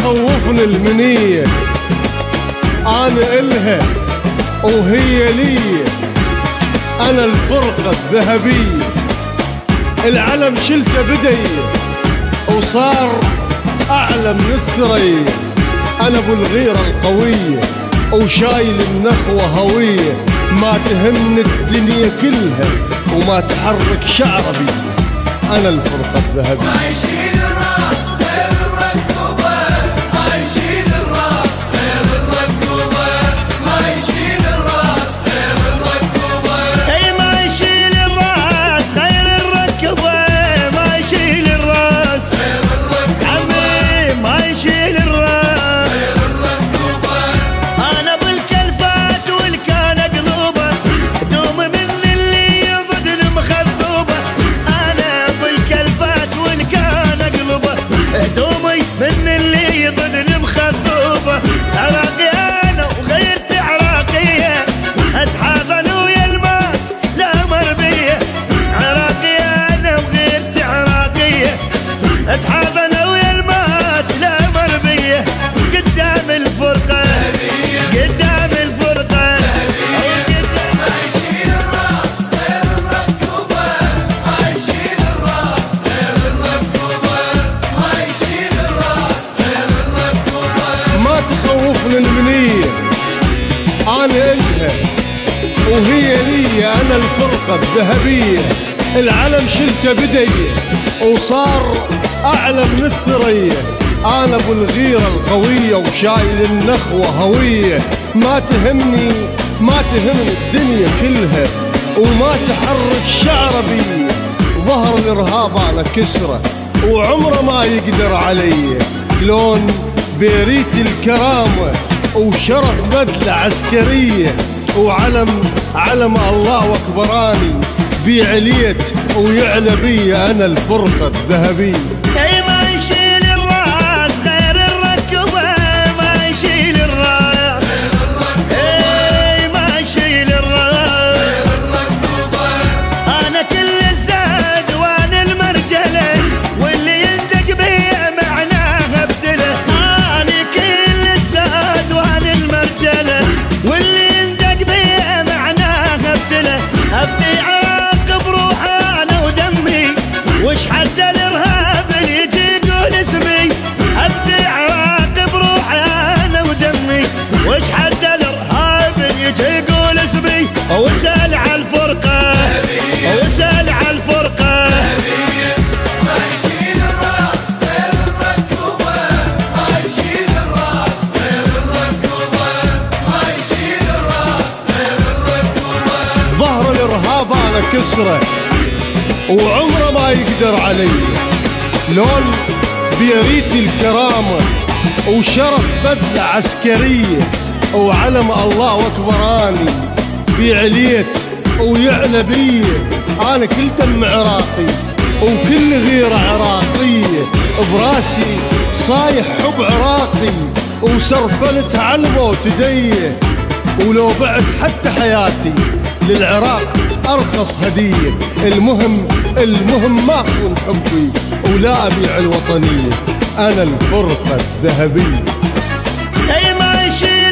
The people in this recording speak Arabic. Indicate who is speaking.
Speaker 1: تخوفني المنية، أنا إلها وهي لي، أنا الفرقة الذهبية، العلم شلته بدي وصار أعلى من الثريا، أنا أبو الغيرة القوية وشايل النخوة هوية، ما تهمني الدنيا كلها وما تحرك شعربي، أنا الفرقة الذهبية.
Speaker 2: ما يشيل الراس غير الركوبة، ما يشيل الراس غير الركوبة، ما يشيل الراس غير الركوبة.
Speaker 3: اي ما يشيل الراس غير الركوبة، ما يشيل الراس غير الركوبة، عمي ما يشيل الراس غير الركوبة. انا بالكلفات والكان قلوبه، دوم من اللي يضد المخذوبه، انا بالكلفات والكان قلوبه، دومي من اللي يضد المخذوبه. عراقي انا وغيرت عراقيه، اتحاضن ويا الماء لا مربيه، عراقي انا وغيرت عراقيه، اتحاضن ويا الماء لا مربيه، قدام الفرقه قدام الفرقه.
Speaker 2: ما يشيل الراس غير الركوبة، ما يشيل الراس غير الركوبة، ما يشيل الراس غير الركوبة.
Speaker 1: ما تخوفني المنية، أنا إلها وهي لي، أنا الفرقة الذهبية، العلم شلته بدي وصار أعلى من الثريا، أنا أبو الغيرة القوية وشايل النخوة هوية، ما تهمني الدنيا كلها وما تحرك شعربي، ظهر الإرهاب أنا كسره وعمره ما يقدر علي، لون بيريت الكرامة وشرف بدلة عسكرية، وعلم الله أكبراني بعليت ويعلى بي، أنا الفرقة الذهبية.
Speaker 3: اي ما يشيل الراس غير الركوبة، ما يشيل الراس غير الركوبة، اي ما يشيل الراس غير الركوبة. انا كل الزاد وانا المرجلة، واللي يندق بيا معناها ابتله، انا كل الزاد وانا المرجلة، واللي يندق بيا معناها ابتله، ابدي عاقب روحي انا ودمي، وش حد الارهاب اللي يجي يقول اسمي، ابدي عواقب روحي انا ودمي، وش حد الارهاب اللي يجي يقول اسمي، واسال على الفرقه واسال على الفرقه.
Speaker 2: ما يشيل الراس غير الركوبة، ما يشيل الراس غير الركوبة، ما يشيل الراس غير الركوبة.
Speaker 1: ظهر الإرهاب أنا كسره وعمره ما يقدر علي، لون بيريت الكرامة وشرف بدلة عسكرية، وعلم الله أكبراني بعليت ويعلى بي، أنا كل دم عراقي وكل غيرة عراقية، براسي صايح حب عراقي وسرفلت على الموت ديه، ولو بعت حتى حياتي للعراق أرخص هدية، المهم ما أخون حبي ولا أبيع الوطنية، أنا الفرقة الذهبية.
Speaker 3: اي ما يشيل